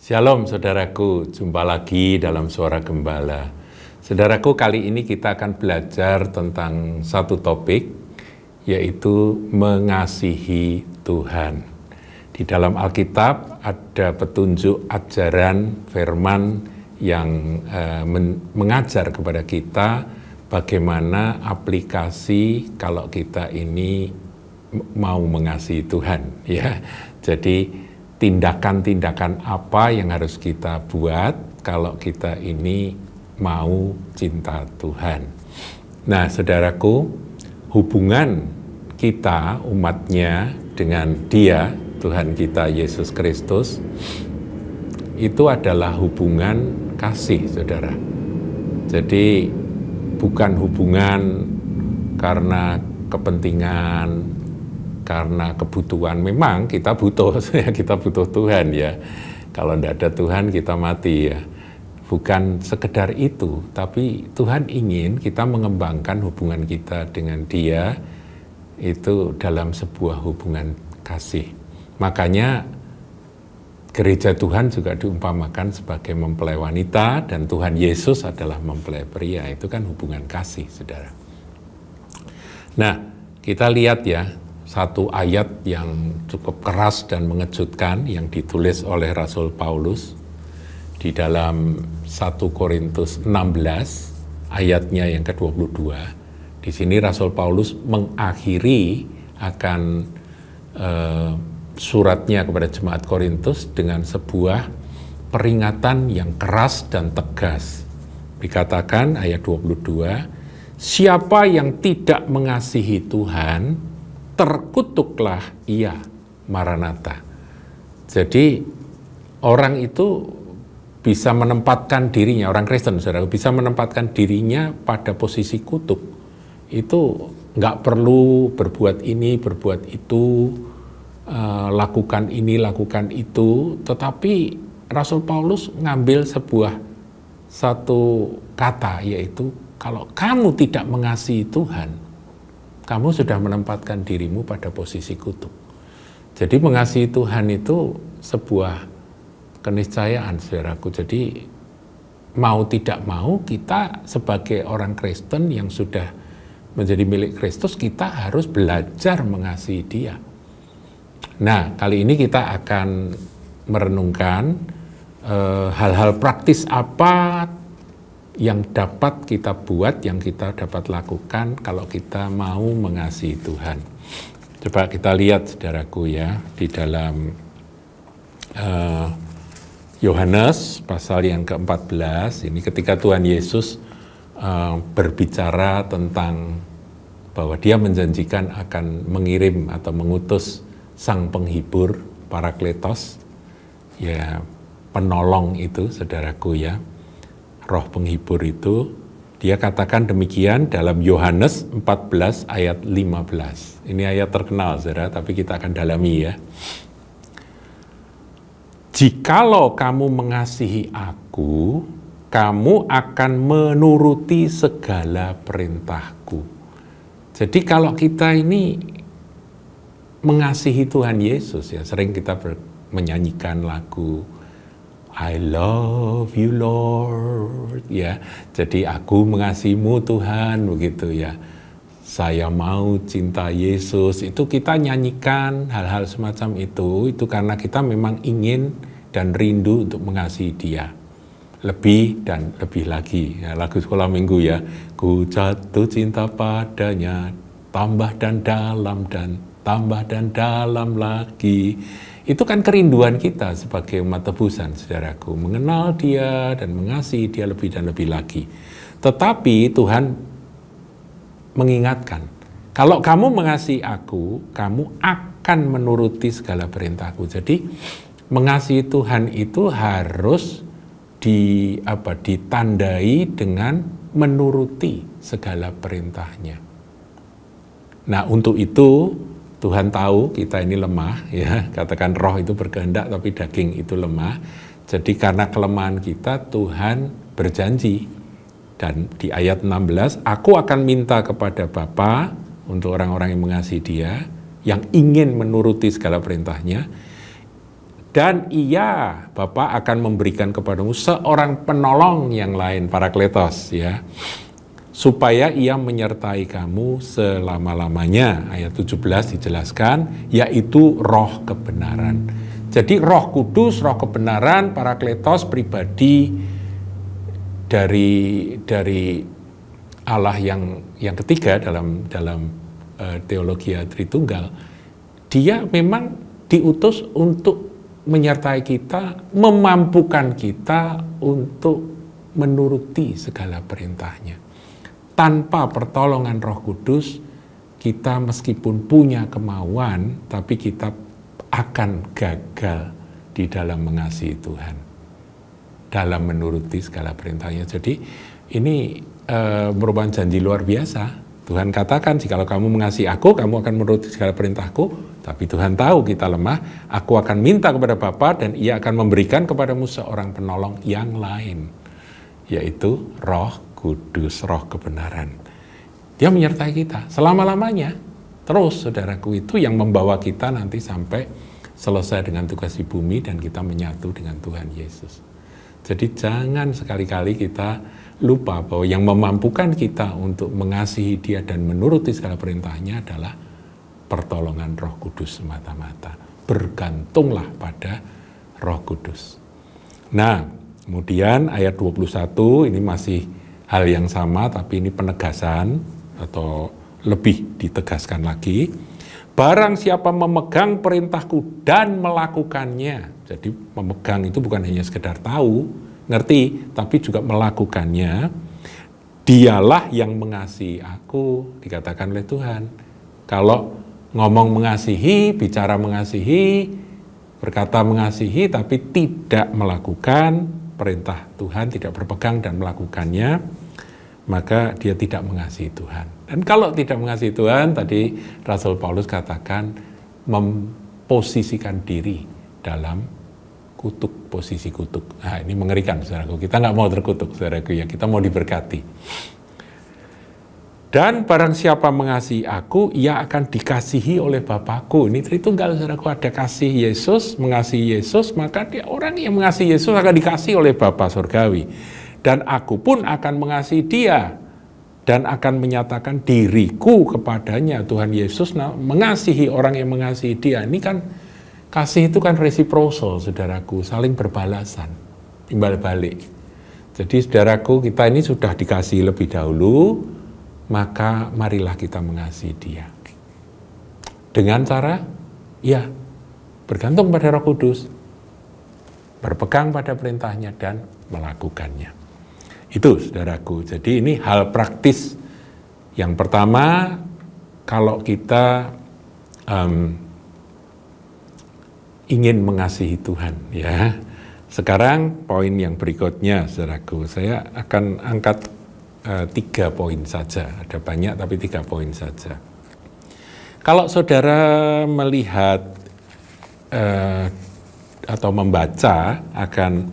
Shalom saudaraku, jumpa lagi dalam Suara Gembala. Saudaraku, kali ini kita akan belajar tentang satu topik, yaitu mengasihi Tuhan. Di dalam Alkitab ada petunjuk ajaran firman yang mengajar kepada kita bagaimana aplikasi kalau kita ini mau mengasihi Tuhan. Ya, jadi tindakan-tindakan apa yang harus kita buat kalau kita ini mau cinta Tuhan. Nah, saudaraku, hubungan kita, umatnya, dengan Dia, Tuhan kita Yesus Kristus, itu adalah hubungan kasih, saudara. Jadi, bukan hubungan karena kepentingan, karena kebutuhan. Memang kita butuh, kita butuh Tuhan ya. Kalau tidak ada Tuhan kita mati ya. Bukan sekedar itu, tapi Tuhan ingin kita mengembangkan hubungan kita dengan Dia itu dalam sebuah hubungan kasih. Makanya gereja Tuhan juga diumpamakan sebagai mempelai wanita dan Tuhan Yesus adalah mempelai pria. Itu kan hubungan kasih, saudara. Nah, kita lihat ya, satu ayat yang cukup keras dan mengejutkan yang ditulis oleh Rasul Paulus di dalam 1 Korintus 16 ayatnya yang ke-22. Di sini Rasul Paulus mengakhiri akan suratnya kepada jemaat Korintus dengan sebuah peringatan yang keras dan tegas. Dikatakan ayat 22, siapa yang tidak mengasihi Tuhan, terkutuklah ia, Maranatha. Jadi orang itu bisa menempatkan dirinya, orang Kristen, saudara, bisa menempatkan dirinya pada posisi kutuk. Itu nggak perlu berbuat ini, berbuat itu, lakukan ini, lakukan itu. Tetapi Rasul Paulus ngambil satu kata, yaitu kalau kamu tidak mengasihi Tuhan, kamu sudah menempatkan dirimu pada posisi kutuk. Jadi mengasihi Tuhan itu sebuah keniscayaan, saudaraku. Jadi mau tidak mau kita sebagai orang Kristen yang sudah menjadi milik Kristus, kita harus belajar mengasihi Dia. Nah, kali ini kita akan merenungkan hal-hal praktis apa yang dapat kita buat, yang kita dapat lakukan kalau kita mau mengasihi Tuhan. Coba kita lihat, saudaraku ya, di dalam Yohanes pasal yang ke-14, ini ketika Tuhan Yesus berbicara tentang bahwa Dia menjanjikan akan mengirim atau mengutus Sang Penghibur, Parakletos, ya, penolong itu, saudaraku ya, Roh Penghibur itu, Dia katakan demikian dalam Yohanes 14 ayat 15. Ini ayat terkenal, saudara, tapi kita akan dalami ya. Jikalau kamu mengasihi aku, kamu akan menuruti segala perintahku. Jadi kalau kita ini mengasihi Tuhan Yesus, ya, sering kita menyanyikan lagu I love you Lord, ya. Jadi aku mengasihimu Tuhan, begitu ya. Saya mau cinta Yesus. Itu kita nyanyikan hal-hal semacam itu karena kita memang ingin dan rindu untuk mengasihi Dia lebih dan lebih lagi. Ya, lagu sekolah minggu ya. Ku jatuh cinta padanya, tambah dan dalam dan tambah dan dalam lagi. Itu kan kerinduan kita sebagai umat tebusan, saudaraku, mengenal Dia dan mengasihi Dia lebih dan lebih lagi. Tetapi Tuhan mengingatkan, kalau kamu mengasihi aku, kamu akan menuruti segala perintahku. Jadi mengasihi Tuhan itu harus ditandai dengan menuruti segala perintahnya. Nah, untuk itu Tuhan tahu kita ini lemah, ya. Katakan roh itu berkehendak tapi daging itu lemah. Jadi karena kelemahan kita, Tuhan berjanji. Dan di ayat 16, aku akan minta kepada Bapa untuk orang-orang yang mengasihi Dia, yang ingin menuruti segala perintahnya, Dan ia, Bapa, akan memberikan kepadamu seorang penolong yang lain, Parakletos, ya, supaya ia menyertai kamu selama-lamanya. Ayat 17 dijelaskan, yaitu roh kebenaran. Jadi roh kudus, roh kebenaran, Parakletos, pribadi dari Allah yang ketiga dalam teologi Tritunggal. Dia memang diutus untuk menyertai kita, memampukan kita untuk menuruti segala perintahnya. Tanpa pertolongan Roh Kudus, kita meskipun punya kemauan, tapi kita akan gagal di dalam mengasihi Tuhan, dalam menuruti segala perintahnya. Jadi ini merupakan janji luar biasa. Tuhan katakan, jikalau kamu mengasihi aku, kamu akan menuruti segala perintahku. Tapi Tuhan tahu kita lemah, aku akan minta kepada Bapa dan ia akan memberikan kepadamu seorang penolong yang lain, yaitu Roh Kudus, roh kebenaran. Dia menyertai kita selama-lamanya. Terus, saudaraku, itu yang membawa kita nanti sampai selesai dengan tugas di bumi dan kita menyatu dengan Tuhan Yesus. Jadi jangan sekali-kali kita lupa bahwa yang memampukan kita untuk mengasihi Dia dan menuruti segala perintahnya adalah pertolongan Roh Kudus semata-mata. Bergantunglah pada Roh Kudus. Nah, kemudian ayat 21 ini masih hal yang sama, tapi ini penegasan atau lebih ditegaskan lagi. Barang siapa memegang perintahku dan melakukannya. Jadi memegang itu bukan hanya sekedar tahu, ngerti, tapi juga melakukannya. Dialah yang mengasihi aku, dikatakan oleh Tuhan. Kalau ngomong mengasihi, bicara mengasihi, berkata mengasihi, tapi tidak melakukan perintah Tuhan, tidak berpegang dan melakukannya, maka dia tidak mengasihi Tuhan. Dan kalau tidak mengasihi Tuhan, tadi Rasul Paulus katakan memposisikan diri dalam kutuk, posisi kutuk. Nah, ini mengerikan, saudaraku. Kita nggak mau terkutuk, saudaraku, ya. Kita mau diberkati. Dan barang siapa mengasihi aku, ia akan dikasihi oleh Bapakku. Ini Tritunggal, saudaraku. Ada kasih Yesus, mengasihi Yesus, maka dia, orang yang mengasihi Yesus akan dikasihi oleh Bapa Surgawi. Dan aku pun akan mengasihi dia dan akan menyatakan diriku kepadanya. Tuhan Yesus mengasihi orang yang mengasihi dia. Ini kan kasih itu kan resiprosal, saudaraku, saling berbalasan, timbal balik. Jadi saudaraku, kita ini sudah dikasihi lebih dahulu, maka marilah kita mengasihi dia. Dengan cara, ya, bergantung pada Roh Kudus, berpegang pada perintahnya dan melakukannya. Itu, saudaraku. Jadi ini hal praktis. Yang pertama, kalau kita ingin mengasihi Tuhan, ya. Sekarang poin yang berikutnya, saudaraku. Saya akan angkat 3 poin saja. Ada banyak, tapi 3 poin saja. Kalau saudara melihat atau membaca akan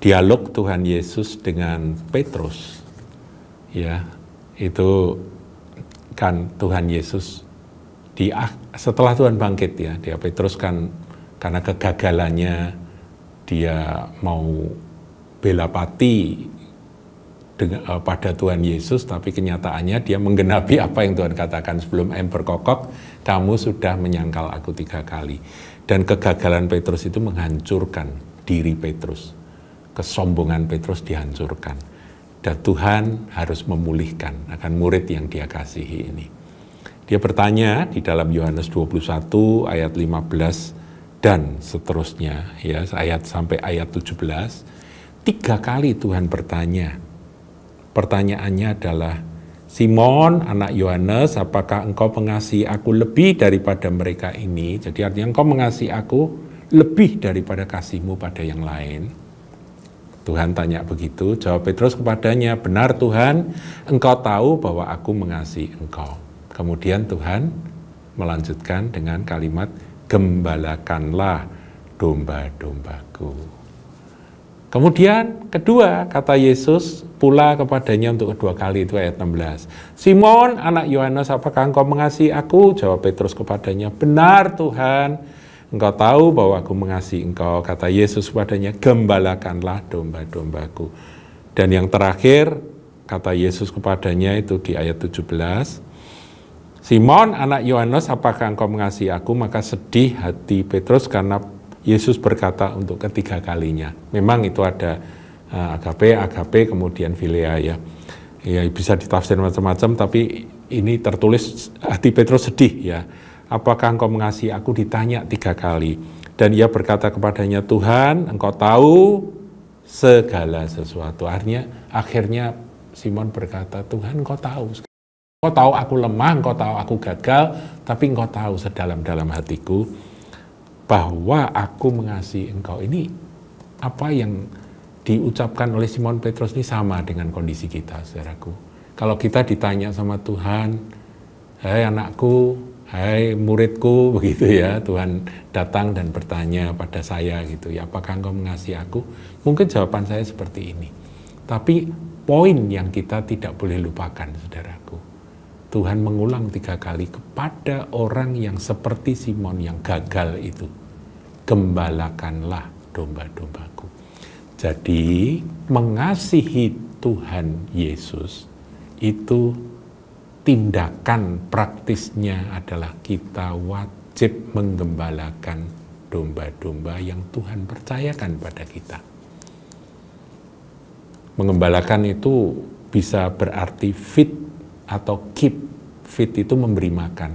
dialog Tuhan Yesus dengan Petrus, ya, itu kan Tuhan Yesus setelah Tuhan bangkit, ya, dia Petrus kan karena kegagalannya dia mau bela pati pada Tuhan Yesus, tapi kenyataannya dia menggenapi apa yang Tuhan katakan, sebelum ember kokok kamu sudah menyangkal aku 3 kali. Dan kegagalan Petrus itu menghancurkan diri Petrus. Kesombongan Petrus dihancurkan. Dan Tuhan harus memulihkan akan murid yang dia kasihi ini. Dia bertanya di dalam Yohanes 21 ayat 15 dan seterusnya, ya, ayat sampai ayat 17. 3 kali Tuhan bertanya. Pertanyaannya adalah, Simon, anak Yohanes, apakah engkau mengasihi aku lebih daripada mereka ini? Jadi artinya engkau mengasihi aku lebih daripada kasihmu pada yang lain. Tuhan tanya begitu, jawab Petrus kepadanya, benar Tuhan, engkau tahu bahwa aku mengasihi engkau. Kemudian Tuhan melanjutkan dengan kalimat, gembalakanlah domba-dombaku. Kemudian kedua, kata Yesus pula kepadanya untuk kedua kali, itu ayat 16. Simon, anak Yohanes, apakah engkau mengasihi aku? Jawab Petrus kepadanya, benar Tuhan, engkau tahu bahwa aku mengasihi engkau. Kata Yesus kepadanya, gembalakanlah domba-dombaku. Dan yang terakhir, kata Yesus kepadanya itu di ayat 17, Simon anak Yohanes, apakah engkau mengasihi aku? Maka sedih hati Petrus karena Yesus berkata untuk ketiga kalinya. Memang itu ada agape, kemudian philea ya. Ya bisa ditafsir macam-macam, tapi ini tertulis hati Petrus sedih ya. Apakah engkau mengasihi aku? Ditanya 3 kali. Dan ia berkata kepadanya, Tuhan, engkau tahu segala sesuatu. Akhirnya Simon berkata, Tuhan, engkau tahu. Engkau tahu aku lemah, engkau tahu aku gagal, tapi engkau tahu sedalam-dalam hatiku bahwa aku mengasihi engkau. Ini apa yang diucapkan oleh Simon Petrus ini sama dengan kondisi kita, saudaraku. Kalau kita ditanya sama Tuhan, hai anakku, hai muridku, begitu ya, Tuhan datang dan bertanya pada saya gitu ya, apakah engkau mengasihi aku? Mungkin jawaban saya seperti ini. Tapi poin yang kita tidak boleh lupakan, saudaraku, Tuhan mengulang 3 kali kepada orang yang seperti Simon yang gagal itu, gembalakanlah domba-dombaku. Jadi mengasihi Tuhan Yesus itu tindakan praktisnya adalah kita wajib menggembalakan domba-domba yang Tuhan percayakan pada kita. Menggembalakan itu bisa berarti feed atau keep. Feed itu memberi makan.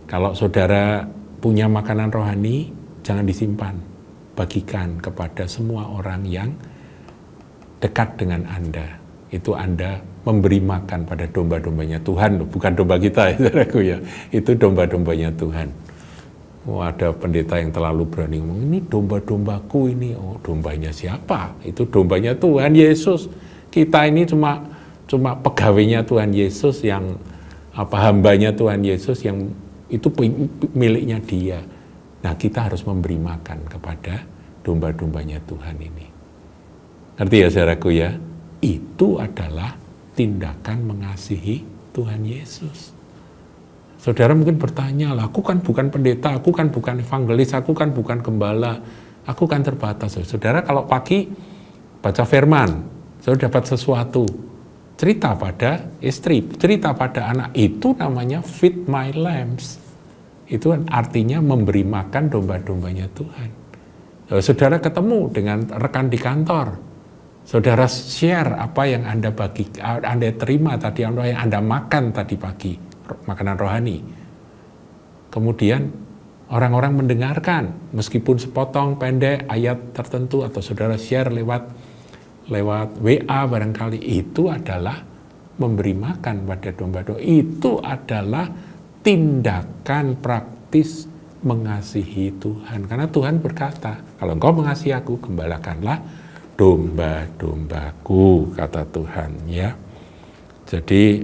Kalau saudara punya makanan rohani, jangan disimpan. Bagikan kepada semua orang yang dekat dengan Anda. Itu Anda memberi makan pada domba-dombanya Tuhan, bukan domba kita ya, saudaraku ya. Itu domba-dombanya Tuhan. Oh, ada pendeta yang terlalu berani ngomong, ini domba-dombaku ini. Oh, dombanya siapa? Itu dombanya Tuhan Yesus. Kita ini cuma pegawainya Tuhan Yesus yang hambanya Tuhan Yesus yang itu miliknya Dia. Nah, kita harus memberi makan kepada domba-dombanya Tuhan ini. Ngerti ya, saudaraku ya? Itu adalah tindakan mengasihi Tuhan Yesus. Saudara mungkin bertanya, lah aku kan bukan pendeta, aku kan bukan evangelis, aku kan bukan gembala, aku kan terbatas. Saudara kalau pagi baca firman, saudara dapat sesuatu, cerita pada istri, cerita pada anak, itu namanya feed my lambs. Itu artinya memberi makan domba-dombanya Tuhan. Saudara ketemu dengan rekan di kantor, saudara share apa yang Anda terima tadi, yang Anda makan tadi pagi, makanan rohani. Kemudian orang-orang mendengarkan, meskipun sepotong pendek ayat tertentu, atau saudara share lewat WA barangkali, itu adalah memberi makan pada domba-domba. Itu adalah tindakan praktis mengasihi Tuhan. Karena Tuhan berkata, kalau engkau mengasihi aku, gembalakanlah domba-dombaku, kata Tuhan ya. Jadi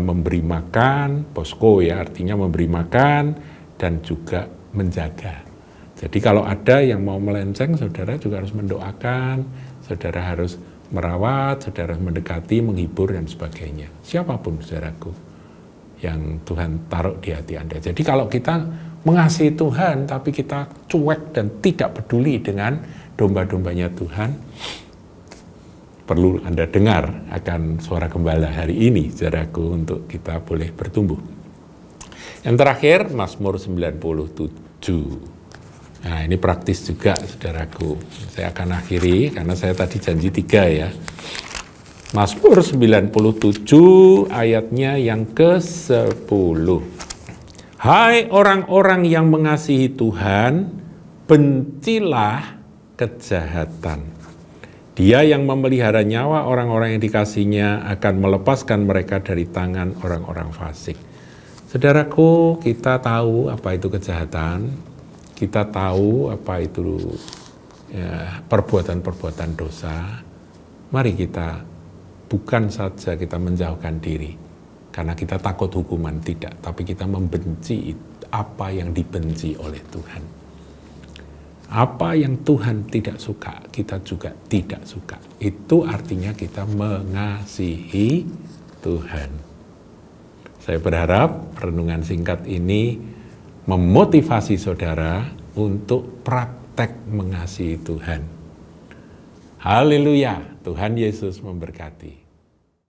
memberi makan, posko ya, artinya memberi makan dan juga menjaga. Jadi kalau ada yang mau melenceng, saudara juga harus mendoakan, saudara harus merawat, saudara harus mendekati, menghibur dan sebagainya. Siapapun saudaraku yang Tuhan taruh di hati Anda. Jadi kalau kita mengasihi Tuhan, tapi kita cuek dan tidak peduli dengan domba-dombanya Tuhan, perlu Anda dengar akan suara gembala hari ini, saudaraku, untuk kita boleh bertumbuh. Yang terakhir, Mazmur 97. Nah, ini praktis juga, saudaraku. Saya akan akhiri, karena saya tadi janji 3 ya. Mazmur 97 ayatnya yang ke-10. Hai orang-orang yang mengasihi Tuhan, bencilah kejahatan. Dia yang memelihara nyawa orang-orang yang dikasihinya akan melepaskan mereka dari tangan orang-orang fasik. Saudaraku, kita tahu apa itu kejahatan, kita tahu apa itu perbuatan-perbuatan dosa. Mari kita bukan saja kita menjauhkan diri karena kita takut hukuman, tidak, tapi kita membenci apa yang dibenci oleh Tuhan. Apa yang Tuhan tidak suka, kita juga tidak suka. Itu artinya kita mengasihi Tuhan. Saya berharap renungan singkat ini memotivasi saudara untuk praktek mengasihi Tuhan. Haleluya, Tuhan Yesus memberkati.